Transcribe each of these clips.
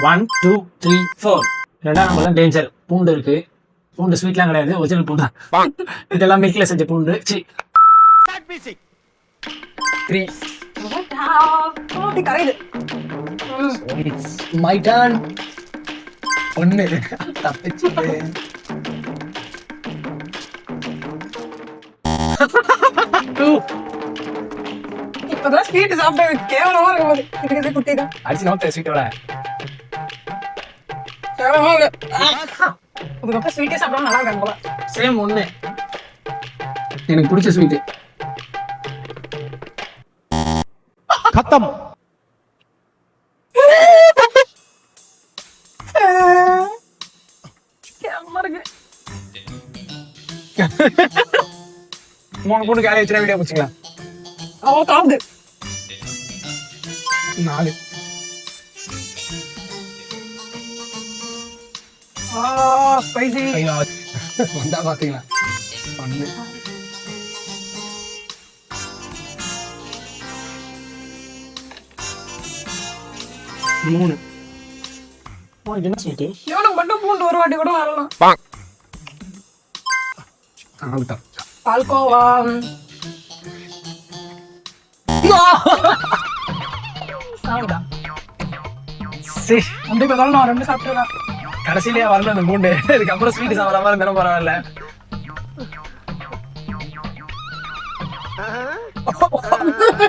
1 2 3 4. ரெண்டாம் நம்பர் தான் டேஞ்சர். பூண்டு இருக்கு. பூண்டு ஸ்வீட்லாம் கிடையாது, ஒரிஜினல் பூண்டு தான். இதெல்லாம் மில்க்ல செஞ்ச பூண்டு. சி 3. கரையுது. My turn. ஒன்னு தப்பிச்சு. 2. இப்பதான் ஸ்வீட் சாப்பிட்டு கேவலமா இருக்கு. இதுக்கு குட்டி தான் அடிச்சு நோத்த ஸ்வீட்டோட கேவலமா இருக்கு. அதுக்கப்புறம் ஸ்வீட்டே சாப்பிடாம நல்லா இருக்காங்க போல. சேம் ஒண்ணு. எனக்கு பிடிச்ச ஸ்வீட் खत्म கேவலமா இருக்கு. 3 பூண்டு காலையில வச்சுனா வீடியோ பிடிச்சிக்கலாம். அவன் காவுது 4. ஸ்பைசி. வந்தா பாத்தீங்களா 1. மூணு. இது என்ன ஸ்வீட்டு? இவனுக்கு மட்டும் பூண்டு ஒரு வாட்டி கூட வரலாம். ஆகுதான். பால்கோவா. சாப்பிடா. சரி, அப்படி பார்த்தாலும் நான் 2 சாப்பிட்டுறேன். கடைசியிலேயே வரல அந்த பூண்டு. இதுக்கப்புறம் ஸ்வீட் சாப்பிட்ற மாதிரி இருந்தாலும் பரவாயில்ல.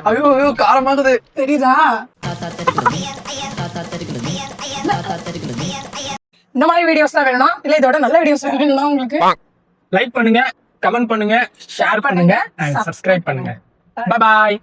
ஐயோ ஐயோ காரமாகுது. தெரியுதா? இந்த மாதிரி வீடியோஸ் தான் வேணும்னா இல்ல இதோட நல்ல வீடியோஸ் வேணும்னா உங்களுக்கு லைக் பண்ணுங்க, கமெண்ட் பண்ணுங்க, ஷேர் பண்ணுங்க, சப்ஸ்கிரைப் பண்ணுங்க. Bye bye.